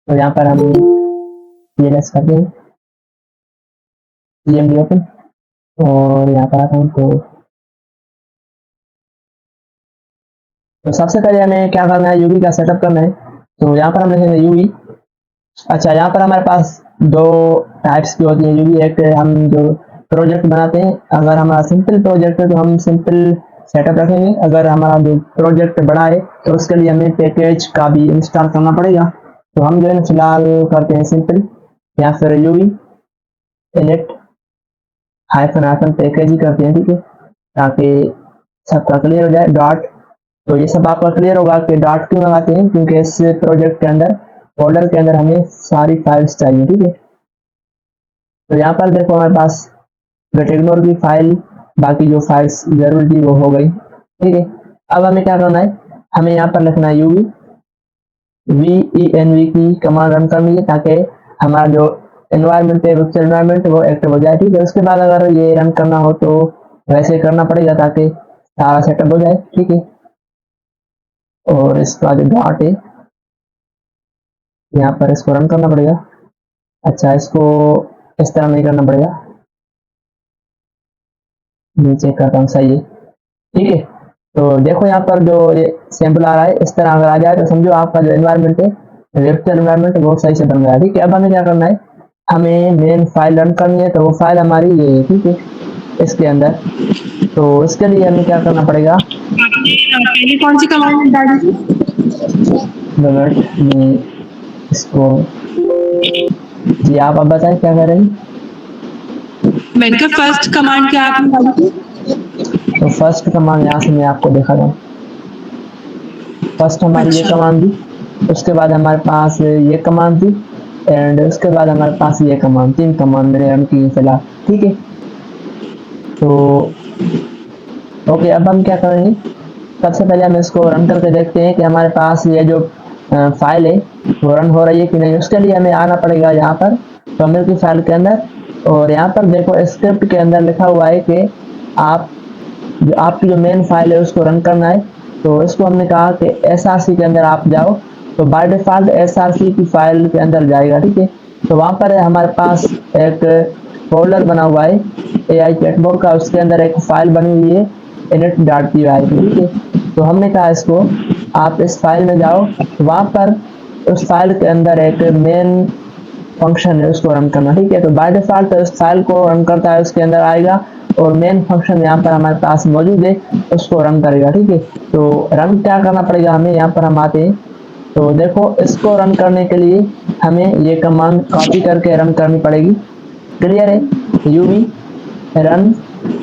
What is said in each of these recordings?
तो यहाँ पर हम CLS करते हैं, CMD ओपन, और यहाँ पर आता हूँ तो सबसे पहले हमें क्या करना है, यूवी का सेटअप करना है। तो यहाँ पर हम लिखेंगे यूवी। अच्छा, यहाँ पर हमारे पास दो टाइप्स की होती है यूवी। एक हम जो प्रोजेक्ट बनाते हैं, अगर हमारा सिंपल प्रोजेक्ट है तो हम सिंपल सेटअप रखेंगे। अगर हमारा जो प्रोजेक्ट बड़ा है तो उसके लिए हमें पैकेज का भी इंस्टॉल करना पड़ेगा। तो हम जो है फिलहाल करते हैं सिंपल, या फिर यूवी इनिट हाइफन पैकेज ही करते हैं, ठीक है, ताकि सबका क्लियर हो जाए। डॉट, तो ये सब आपका क्लियर होगा कि डॉट क्यों लगाते हैं, क्योंकि इस प्रोजेक्ट के अंदर फोल्डर के अंदर हमें सारी फाइल्स चाहिए, ठीक है। तो यहाँ पर देखो हमारे पास गेट इग्नोर की फाइल, बाकी जो फाइल्स जरूरी थी वो हो गई, ठीक है। अब हमें क्या करना है, हमें यहाँ पर लिखना है यूवी VENV की कमांड रन करनी है, ताकि हमारा जो एनवायरमेंट है वर्चुअल एनवायरमेंट वो एक्टिव हो जाए, ठीक है। उसके बाद अगर ये रन करना हो तो वैसे करना पड़ेगा ताकि सारा सेटअप हो जाए, ठीक है। और इसका जो डॉट है यहाँ पर इसको रन करना पड़ेगा। अच्छा, इसको इस तरह नहीं करना पड़ेगा, नीचे करता हूँ, सही है, ठीक है। तो देखो यहाँ पर जो ये सैंपल आ रहा है, इस तरह अगर आ जाए तो समझो आपका जो एनवायरमेंट है वर्चुअल एनवायरमेंट वो सही से बन गया, ठीक है। अब हमें क्या करना है, हमें मेन फाइल रन करनी है। तो वो फाइल हमारी ये है, ठीक है, इसके अंदर। तो इसके लिए हमें क्या करना पड़ेगा, आपने कौन सी कमांड डाली थी? में इसको जी आप अब बताएं क्या कर रहे हैं। मैंने कहा फर्स्ट कमांड क्या आपने डाली थी? तो फर्स्ट कमांड यहाँ से मैं आपको दिखा दूँ। फर्स्ट हमारी ये कमांड थी, उसके बाद हमारे पास ये कमांड थी, एंड उसके बाद हमारे पास ये कमांड, तीन कमांड मैंने रन की फिलहाल, ठीक है। तो ओके, अब हम क्या करेंगे, सबसे पहले हम इसको रन करके देखते हैं कि हमारे पास ये जो फाइल है वो रन हो रही है कि नहीं। उसके लिए हमें आना पड़ेगा यहाँ पर टर्मिनल की फाइल के अंदर, और यहाँ पर देखो स्क्रिप्ट के अंदर लिखा हुआ है कि आपकी जो मेन फाइल है उसको रन करना है। तो इसको हमने कहा कि SRC के अंदर आप जाओ, तो बाय डिफॉल्ट SRC की फाइल के अंदर जाएगा, ठीक है। तो वहां पर हमारे पास एक फोल्डर बना हुआ है AI चैटबॉट का, उसके अंदर एक फाइल बनी हुई है init.py, ठीक है। तो हमने कहा इसको आप इस फाइल में जाओ, वहां पर उस फाइल के अंदर एक मेन फंक्शन है उसको रन करना, ठीक है। तो बाय डिफॉल्ट उस फाइल को रन करता है, उसके अंदर आएगा और मेन फंक्शन यहाँ पर हमारे पास मौजूद है उसको रन करेगा, ठीक है। तो रन क्या करना पड़ेगा हमें, यहाँ पर हम आते हैं। तो देखो इसको रन करने के लिए हमें ये कमांड कॉपी करके रन करनी पड़ेगी, क्लियर है, यूवी रन।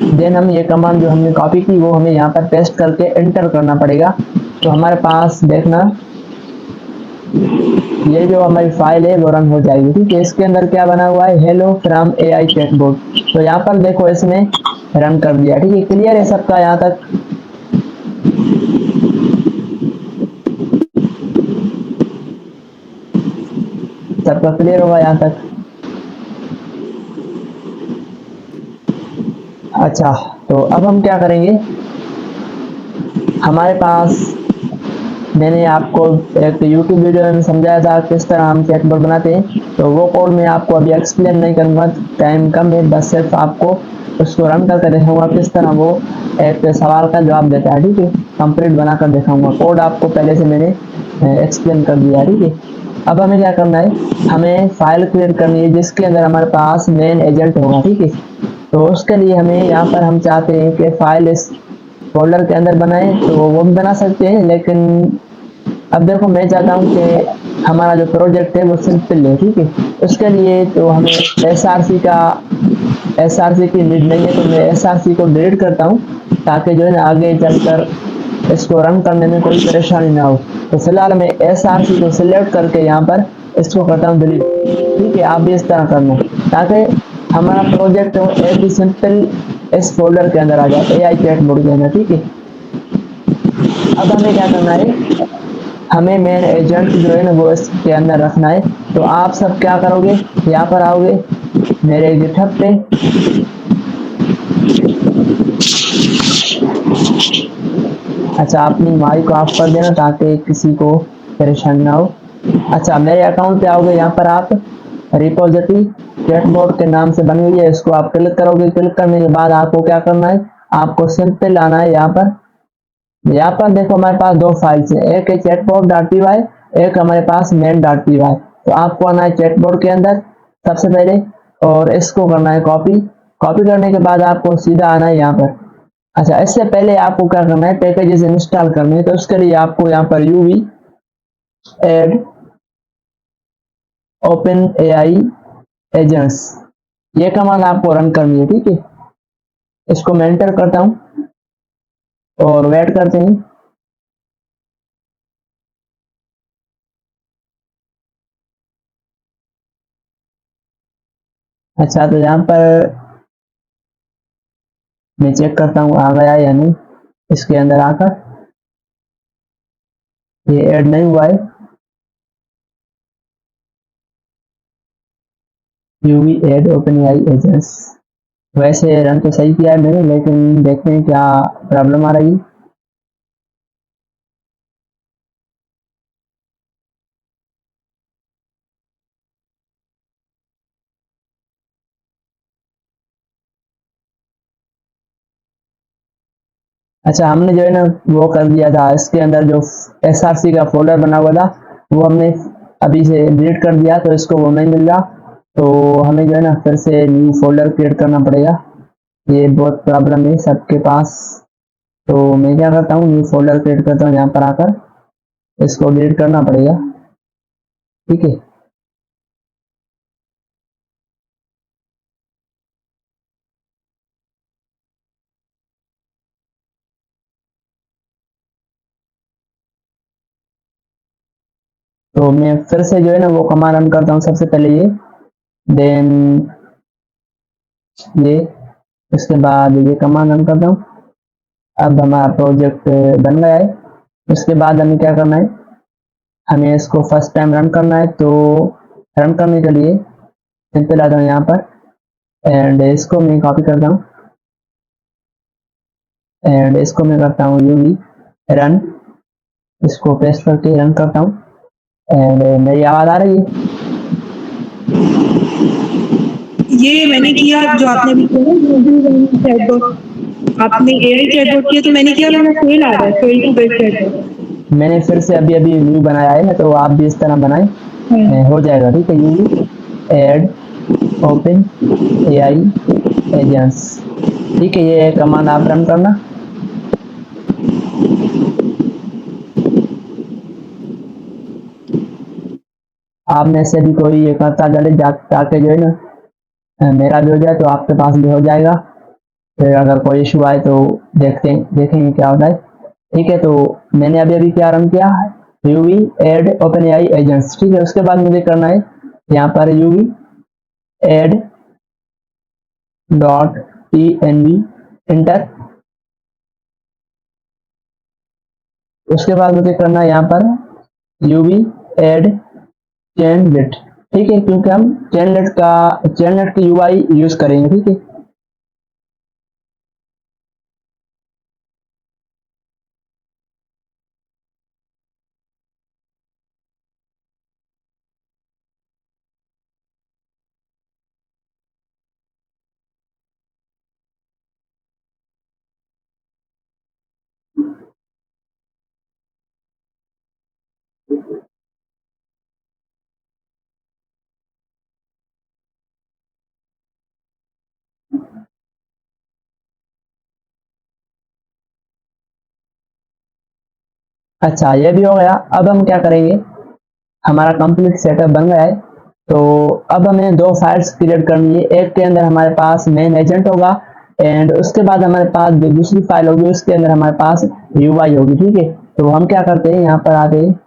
देन हम ये कमांड जो हमने कॉपी की वो हमें यहाँ पर पेस्ट करके एंटर करना पड़ेगा। तो हमारे पास देखना ये जो हमारी फाइल है वो रन हो जाएगी, ठीक है। इसके अंदर क्या बना हुआ है, हेलो फ्रॉम AI चैटबॉट। तो यहाँ पर देखो इसने रन कर दिया, ठीक है। क्लियर है सबका यहाँ तक, सबका क्लियर होगा यहाँ तक। अच्छा, तो अब हम क्या करेंगे, हमारे पास मैंने आपको एक YouTube वीडियो में समझाया था किस तरह हम चैटबॉट बनाते हैं, तो वो कोड मैं आपको अभी एक्सप्लेन नहीं करूँगा, टाइम कम है, बस सिर्फ आपको उसको रन करके दिखाऊंगा किस तरह वो एक सवाल का जवाब देता है, ठीक है। कंप्लीट बनाकर दिखाऊंगा, कोड आपको पहले से मैंने एक्सप्लेन कर दिया, ठीक है। अब हमें क्या करना है, हमें फाइल क्रिएट करनी है जिसके अंदर हमारे पास मेन एजेंट होगा, ठीक है। तो उसके लिए हमें यहाँ पर हम चाहते हैं कि फाइल इस फोल्डर के अंदर बनाए, तो वो भी बना सकते हैं, लेकिन अब देखो मैं चाहता हूँ कि हमारा जो प्रोजेक्ट है वो सिंपल है, ठीक है। उसके लिए तो हमें SRC की नीड नहीं है, तो मैं SRC को डिलीट करता हूँ ताकि जो है ना आगे चलकर इसको रन करने में कोई परेशानी ना हो। तो फिलहाल मैं SRC को सिलेक्ट करके यहाँ पर इसको करता हूँ डिलीट, ठीक है। आप भी इस तरह करना ताकि हमारा प्रोजेक्ट एक ही सिंपल इस फोल्डर के अंदर आ जाए, AI चैटबॉट के अंदर, ठीक है। अब हमें क्या करना है, हमें मेन एजेंट जो है ना वो इसके अंदर रखना है। तो आप सब क्या करोगे, यहाँ पर आओगे मेरे गिटहब पे, अच्छा अपनी माइक को ऑफ कर देना ताकि किसी को परेशानी ना हो। अच्छा, मेरे अकाउंट पे आओगे, यहाँ पर आप रिपोजिटरी चैटबॉट के नाम से बनी हुई है, इसको आप क्लिक करोगे। क्लिक करने के बाद आपको क्या करना है, आपको सिंपल आना है यहाँ पर। देखो हमारे पास दो फाइल्स है, एक है चैटबॉट डॉट पी वाई, एक हमारे पास मेन डॉट पी वाई। तो आपको आना है चैटबॉट के अंदर सबसे पहले, और इसको करना है कॉपी। कॉपी करने के बाद आपको सीधा आना है यहाँ पर। अच्छा, इससे पहले आपको क्या करना है, पैकेजेस इंस्टॉल करने हैं, तो उसके लिए आपको यहाँ पर UV add OpenAI agents, ये कमांड आपको रन करनी है। ठीक है, इसको मैं एंटर करता हूँ और वेट करते हैं। अच्छा, तो यहाँ पर मैं चेक करता हूँ आ गया या नहीं। इसके अंदर आकर ये ऐड नहीं हुआ है, UV add OpenAI agents. वैसे रन तो सही किया है मैंने, लेकिन देखते हैं क्या प्रॉब्लम आ रही है। अच्छा, हमने जो है ना वो कर दिया था, इसके अंदर जो एसआरसी का फोल्डर बना हुआ था वो हमने अभी से डिलीट कर दिया, तो इसको वो नहीं मिल रहा। तो हमें जो है ना फिर से न्यू फोल्डर क्रिएट करना पड़ेगा, ये बहुत प्रॉब्लम है सबके पास। तो मैं क्या करता हूँ, न्यू फोल्डर क्रिएट करता हूँ, यहाँ पर आकर इसको डिलीट करना पड़ेगा। ठीक है, तो मैं फिर से जो है ना वो कमांड रन करता हूँ, सबसे पहले ये, देन ये, उसके बाद ये कमांड रन करता हूँ। अब हमारा प्रोजेक्ट बन गया है। उसके बाद हमें क्या करना है, हमें इसको फर्स्ट टाइम रन करना है। तो रन करने के लिए सिंपल आता हूँ यहाँ पर, एंड इसको मैं कॉपी करता हूँ, एंड इसको मैं करता हूँ यूवी रन, इसको पेस्ट करके रन करता हूँ। एंड मेरी आवाज आ रही है? ये मैंने किया जो आपने अभी किया ना चैटबॉट, आपने एआई चैटबॉट किया तो मैंने किया, मेरा फेल आ रहा है, फेल टू बिल्ड चैटबॉट। मैंने फिर से अभी अभी न्यू बनाया है ना, तो आप भी इस तरह बनाएं, हो जाएगा। ठीक है, UV add OpenAI agents. ठीक है, ये कमांड आप रन करना। आप में से भी कोई ये करता चले जाके जो है ना मेरा भी हो जाए, तो आपके पास भी हो जाएगा। फिर अगर कोई इशू आए तो देखेंगे क्या होता है। ठीक है, तो मैंने अभी अभी क्या रन किया, UV add OpenAI agents. ठीक है, उसके बाद मुझे करना है यहाँ पर UV add dot T enter. उसके बाद मुझे करना है यहाँ पर यूवी एड चैनलेट। ठीक है, क्योंकि हम चैनलेट की यूआई यूज करेंगे। ठीक है, अच्छा ये भी हो गया। अब हम क्या करेंगे, हमारा कंप्लीट सेटअप बन गया है। तो अब हमें दो फाइल्स क्रिएट करनी है, एक के अंदर हमारे पास मेन एजेंट होगा, एंड उसके बाद हमारे पास जो दूसरी फाइल होगी उसके अंदर हमारे पास यूआई होगी। ठीक है, तो हम क्या करते हैं, यहाँ पर आते हैं,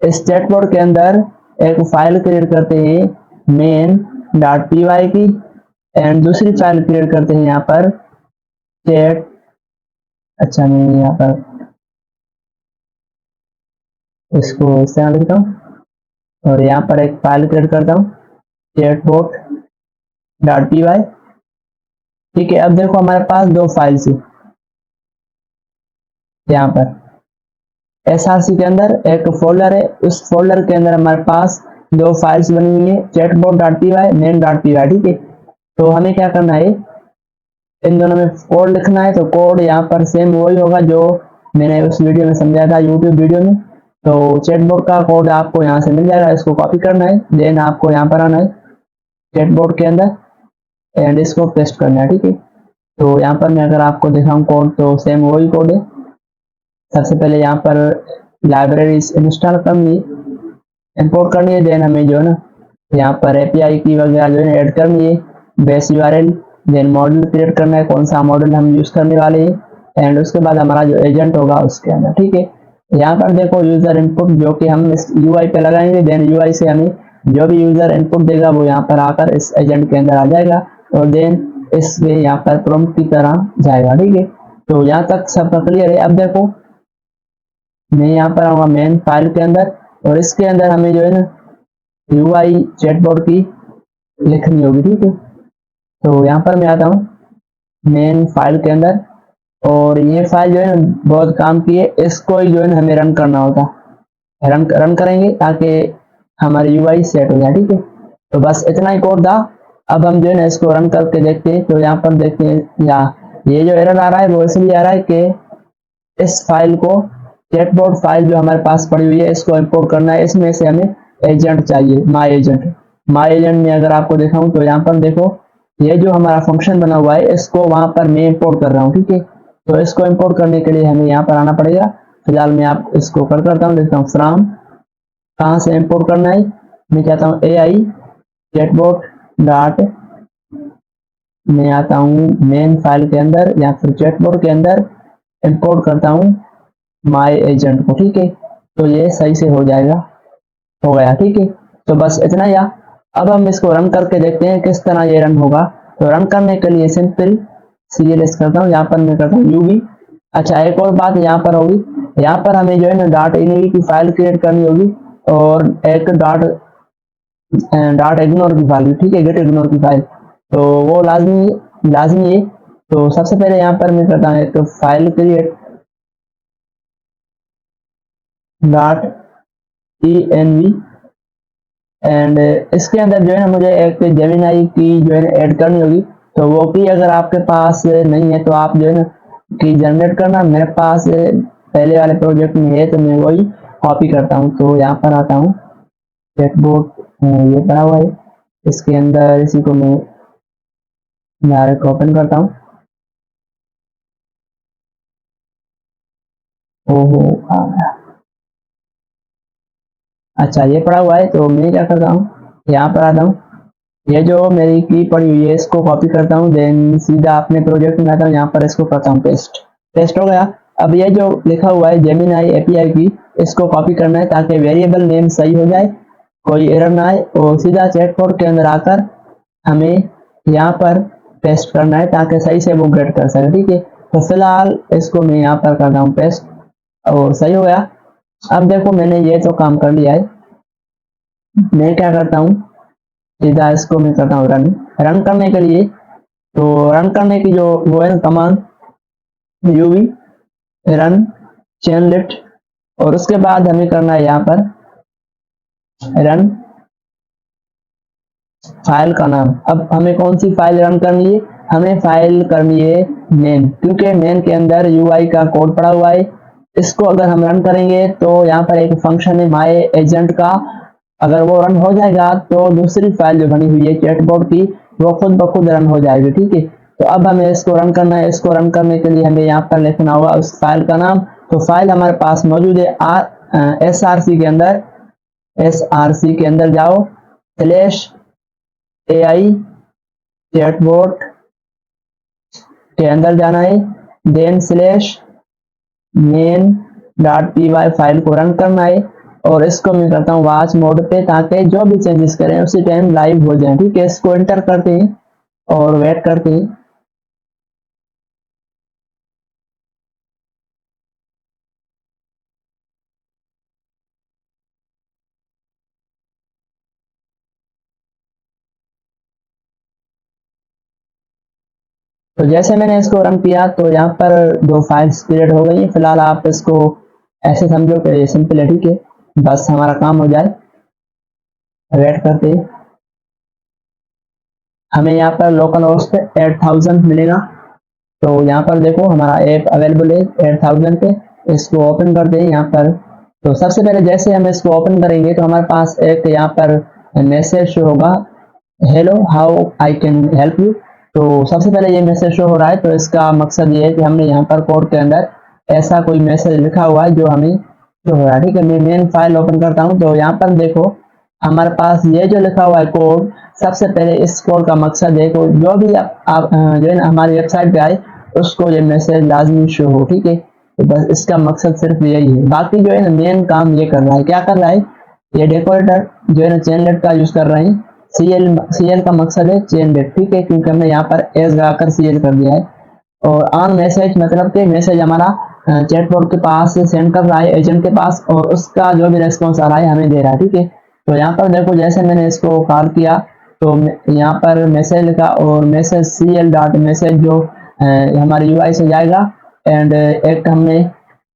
इस चैटबॉट के अंदर एक फाइल क्रिएट करते हैं मेन डॉट पी वाई की, एंड दूसरी फाइल क्रिएट करते हैं यहाँ पर चैट। अच्छा, मैं यहाँ पर इसको इस तरह लिखता हूँ, और यहाँ पर एक फाइल क्रिएट करता हूँ चैटबॉट डॉट पी वाई। ठीक है, अब देखो हमारे पास दो फाइल्स है, यहाँ पर एसआरसी के अंदर एक फोल्डर है, उस फोल्डर के अंदर हमारे पास दो फाइल्स बनी हुई है, chatbot.py, main.py, ठीक है। तो हमें क्या करना है, इन दोनों में कोड लिखना है। तो कोड यहाँ पर सेम वही होगा जो मैंने उस वीडियो में समझाया था, यूट्यूब वीडियो में। तो चैटबॉट का कोड आपको यहाँ से मिल जाएगा, इसको कॉपी करना है, देन आपको यहाँ पर आना है चैटबॉट के अंदर एंड इसको पेस्ट करना है, ठीक है। तो यहाँ पर मैं अगर आपको दिखाऊं कोड, तो सेम वही कोड है। सबसे पहले यहाँ पर लाइब्रेरी इंस्टॉल करनी है, इंपोर्ट करनी है, देन हमें जो है ना यहाँ पर एपीआई की वगैरह जो है ऐड करनी है, base URL, then model create करना है, कौन सा मॉडल हम यूज करने वाले हैं, एंड उसके बाद हमारा जो एजेंट होगा उसके अंदर, ठीक है। यहाँ पर देखो यूजर इनपुट जो कि हम इस यूआई पे लगाएंगे, देन यूआई से हमें जो भी यूजर इनपुट देगा वो यहाँ पर आकर इस एजेंट के अंदर आ जाएगा और देन इसमें यहाँ पर प्रॉम्प्ट की तरह जाएगा, ठीक है। तो यहाँ तक सबका क्लियर है। अब देखो मैं यहाँ पर आऊंगा मेन फाइल के अंदर और इसके अंदर हमें जो है ना यूआई चैटबॉट की लिखनी होगी, ठीक है। तो यहाँ पर मैं आता हूँ मेन फाइल के अंदर और ये फाइल जो है ना बहुत काम की है, इसको ही जो है ना हमें रन करना होगा, रन करेंगे ताकि हमारी यूआई सेट हो जाए, ठीक है। तो बस इतना ही कोड था। अब हम जो है ना इसको रन करके देखते हैं। तो यहाँ पर देखते हैं ये जो एरर आ रहा है वो इसलिए आ रहा है कि इस फाइल को चैटबॉट फाइल जो हमारे पास पड़ी हुई है इसको इंपोर्ट करना है, इसमें से हमें एजेंट चाहिए, माई एजेंट में अगर आपको दिखाऊं तो यहाँ पर देखो ये जो हमारा फंक्शन बना हुआ है इसको वहां पर मैं इंपोर्ट कर रहा हूँ, ठीक है। तो इसको इंपोर्ट करने के लिए हमें यहाँ पर आना पड़ेगा। फिलहाल मैं आप इसको करता हूँ, देखता हूँ फ्रॉम कहाँ से इंपोर्ट करना है। मैं चाहता हूँ AI चैटबॉट डॉट, मैं आता हूँ मेन फाइल के अंदर या फिर चैटबॉट के अंदर इंपोर्ट करता हूँ माई एजेंट को, ठीक है। तो ये सही से हो जाएगा, हो गया, ठीक है। तो बस इतना ही। अब हम इसको रन करके देखते हैं किस तरह ये रन होगा। तो रन करने के लिए सिंपल CLS करता हूँ, यहाँ पर मैं करता हूँ UV। अच्छा एक और बात यहाँ पर होगी, यहाँ पर हमें जो है ना डॉट इनवी की फाइल क्रिएट करनी होगी और एक डॉट इग्नोर की फाइल, ठीक है, गेट इग्नोर की फाइल। तो वो लाजमी है। तो सबसे पहले यहाँ पर मैं करता हूँ एक file create dot env and इसके अंदर जो है ना मुझे एक जेमिनाई की जो है ऐड करनी होगी। तो वो की अगर आपके पास नहीं है तो आप जो है ना की जनरेट करना, मेरे पास पहले वाले प्रोजेक्ट में है तो मैं वही कॉपी करता हूँ। तो यहाँ पर आता हूँ चैटबॉट, ये बना हुआ है, इसके अंदर इसी को मैं डायरेक्ट ओपन करता हूँ। ओहो आ गया, अच्छा ये पड़ा हुआ है। तो मैं क्या करता हूँ, यहाँ पर आता हूँ, ये जो मेरी की पड़ी हुई है इसको कॉपी करता हूँ, देन सीधा अपने प्रोजेक्ट में आता हूँ, यहाँ पर इसको करता हूँ पेस्ट हो गया। अब ये जो लिखा हुआ है जेमिनाई API की, इसको कॉपी करना है ताकि वेरिएबल नेम सही हो जाए, कोई एरर ना आए और सीधा चैटबॉट के अंदर आकर हमें यहाँ पर पेस्ट करना है ताकि सही से वो गेट कर सके, ठीक है। तो फिलहाल इसको मैं यहाँ पर करता हूँ पेस्ट और सही हो गया। अब देखो मैंने ये तो काम कर लिया है, मैं क्या करता हूँ सीधा इसको मैं करता हूँ रन करने के लिए। तो रन करने की जो वो है command UV run chain list और उसके बाद हमें करना है यहाँ पर रन फाइल का नाम। अब हमें कौन सी फाइल रन करनी है, हमें फाइल करनी है मेन, क्योंकि मेन के अंदर UI का कोड पड़ा हुआ है। इसको अगर हम रन करेंगे तो यहाँ पर एक फंक्शन है माई एजेंट का, अगर वो रन हो जाएगा तो दूसरी फाइल जो बनी हुई है चैटबॉट की वो खुद ब खुद रन हो जाएगी, ठीक है। तो अब हमें इसको रन करना है, इसको रन करने के लिए हमें यहाँ पर लिखना होगा उस फाइल का नाम। तो फाइल हमारे पास मौजूद है SRC के अंदर, SRC के अंदर जाओ /AI चैटबॉट के अंदर जाना है, देन /main.py फाइल को रन करना है और इसको मैं करता हूँ वॉच मोड पे ताकि जो भी चेंजेस करें उसी टाइम लाइव हो जाए, ठीक है। इसको एंटर करते हैं और वेट करते हैं। तो जैसे मैंने इसको रन किया तो यहाँ पर दो फाइल्स क्रिएट हो गई। फिलहाल आप इसको ऐसे समझो कि ये सिंपल है, ठीक है। बस हमारा काम हो जाए। वेट करते, हमें यहाँ पर लोकल होस्ट 8000 मिलेगा। तो यहाँ पर देखो हमारा ऐप अवेलेबल है 8000 पे। इसको ओपन करते हैं यहाँ पर। तो सबसे पहले जैसे हम इसको ओपन करेंगे तो हमारे पास एक यहाँ पर मैसेज शो होगा, hello how I can help you. तो सबसे पहले ये मैसेज शो हो रहा है, तो इसका मकसद ये है कि हमने यहाँ पर कोड के अंदर ऐसा कोई मैसेज लिखा हुआ है जो हमें शो हो रहा है। ठीक है, मैं मेन फाइल ओपन करता हूँ। तो यहाँ पर देखो हमारे पास ये जो लिखा हुआ है कोड, सबसे पहले इस कोड का मकसद है कि जो भी आप जो है ना हमारी वेबसाइट पे आए उसको ये मैसेज लाजमी शो हो। ठीक है, तो बस इसका मकसद सिर्फ यही है। बाकी जो है ना मेन काम ये कर रहा है, क्या कर रहा है, ये डेकोरेटर जो है ना चेनलेट का यूज कर रहे हैं। सीएल का मकसद है चेनलेट। ठीक है, क्योंकि हमने यहाँ पर एस लगाकर सीएल कर दिया है। और ऑन मैसेज मतलब कि मैसेज हमारा चैटबॉट के पास सेंड कर रहा है एजेंट के पास, और उसका जो भी रेस्पॉन्स आ रहा है हमें दे रहा है। ठीक है, तो यहाँ पर देखो जैसे मैंने इसको कॉल किया तो यहाँ पर मैसेज लिखा और मैसेज सीएल डॉट मैसेज जो हमारे यूआई से जाएगा। एंड एक हमने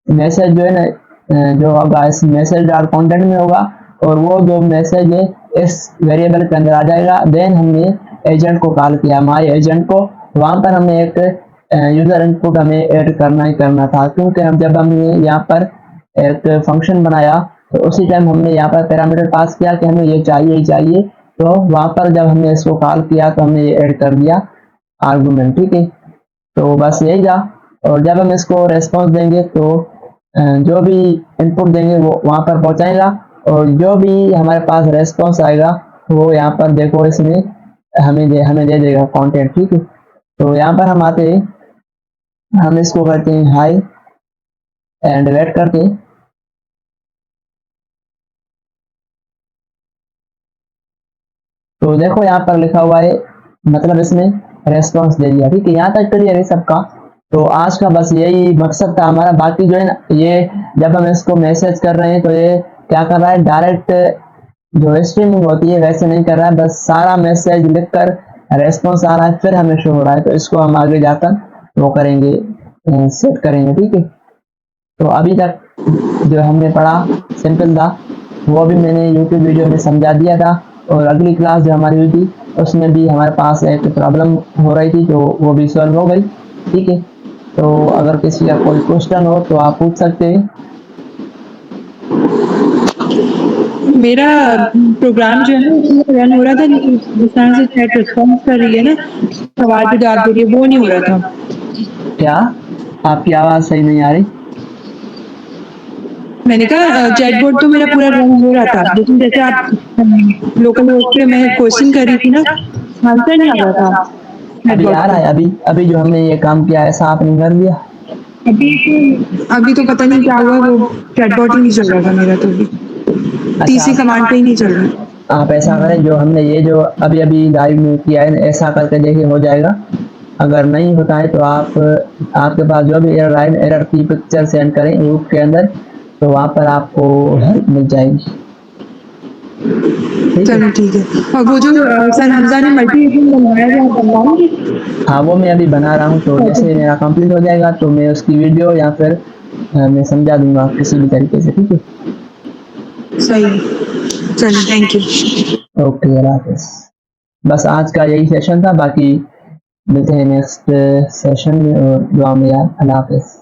मैसेज जो है ना जो होगा इस मैसेज डॉट कंटेंट में होगा, और वो जो मैसेज है इस वेरिएबल के अंदर आ जाएगा। देन हमने एजेंट को कॉल किया, माई एजेंट को। वहां पर हमने एक यूजर इनपुट हमें ऐड करना ही करना था, क्योंकि हम जब हमने यहाँ पर एक फंक्शन बनाया तो उसी टाइम हमने यहाँ पर पैरामीटर पास किया कि हमें ये चाहिए ही चाहिए। तो वहां पर जब हमने इसको कॉल किया तो हमने ये ऐड कर दिया आर्गुमेंट। ठीक है, तो बस यही था। और जब हम इसको रेस्पॉन्स देंगे तो जो भी इनपुट देंगे वो वहां पर पहुंचाएगा, और जो भी हमारे पास रेस्पॉन्स आएगा वो यहाँ पर देखो इसमें हमें दे देगा कंटेंट। ठीक है, तो यहाँ पर हम आते हैं, हम इसको करते हैं हाई एंड वेट करते हैं। तो देखो यहाँ पर लिखा हुआ है, मतलब इसने रेस्पॉन्स दे दिया। ठीक है, यहाँ तक क्लियर है सबका। तो आज का बस यही मकसद था हमारा। बाकी जो है ना ये जब हम इसको मैसेज कर रहे हैं तो ये क्या कर रहा है, डायरेक्ट जो स्ट्रीमिंग होती है वैसे नहीं कर रहा है, बस सारा मैसेज लिखकर रेस्पॉन्स आ रहा है फिर हमें शो हो रहा है। तो इसको हम आगे जाकर वो करेंगे, सेट करेंगे। ठीक है, तो अभी तक जो हमने पढ़ा सिंपल था, वो भी मैंने यूट्यूब वीडियो में समझा दिया था। और अगली क्लास जो हमारी हुई थी उसमें भी हमारे पास एक प्रॉब्लम हो रही थी, तो वो भी सॉल्व हो गई। ठीक है, तो अगर किसी का कोई क्वेश्चन हो तो आप पूछ सकते हैं। मेरा प्रोग्राम जो है ना उसमें रन हो रहा था, लेकिन जिस तरह से चैट रिस्पॉन्स कर रही है ना, सवाल पे जवाब दे रही है, वो नहीं हो रहा था। क्या आपकी आवाज सही नहीं आ रही? मैंने कहा चैटबॉट तो मेरा पूरा रन हो रहा था, लेकिन जैसे आप लोकल होस्ट पे मैं क्वेश्चन कर रही थी ना, आंसर नहीं आ रहा था अभी चैटबॉट आ रहा पे। है? अभी जो हमने ये काम किया ऐसा आपने कर दिया? अभी तो पता नहीं क्या हुआ, वो चैटबॉट ही नहीं चल रहा था मेरा, तो भी अच्छा, तीसरी कमांड पे ही नहीं चल रहा। आप ऐसा करें, जो हमने ये जो अभी अभी लाइव में किया है ऐसा करके देखिए हो जाएगा। अगर नहीं होता है तो आप आपके पास जो भी एरर की पिक्चर सेंड करें ग्रुप के अंदर, तो वहाँ पर आपको हेल्प मिल जाएगी। ठीक है, चलो ठीक है। और वो जो सर हमजा ने मल्टी बनवाया है, आप बनवाएंगे? हाँ वो मैं अभी बना रहा हूँ। तो जैसे मेरा कंप्लीट हो जाएगा तो मैं उसकी वीडियो या फिर मैं समझा दूंगा किसी भी तरीके से। ठीक है, सही, चलो थैंक यू। ओके, अल्लाह हाफिज। बस आज का यही सेशन था, बाकी मिलते हैं नेक्स्ट सेशन में। और दुआ में याद, अल्लाह हाफिज।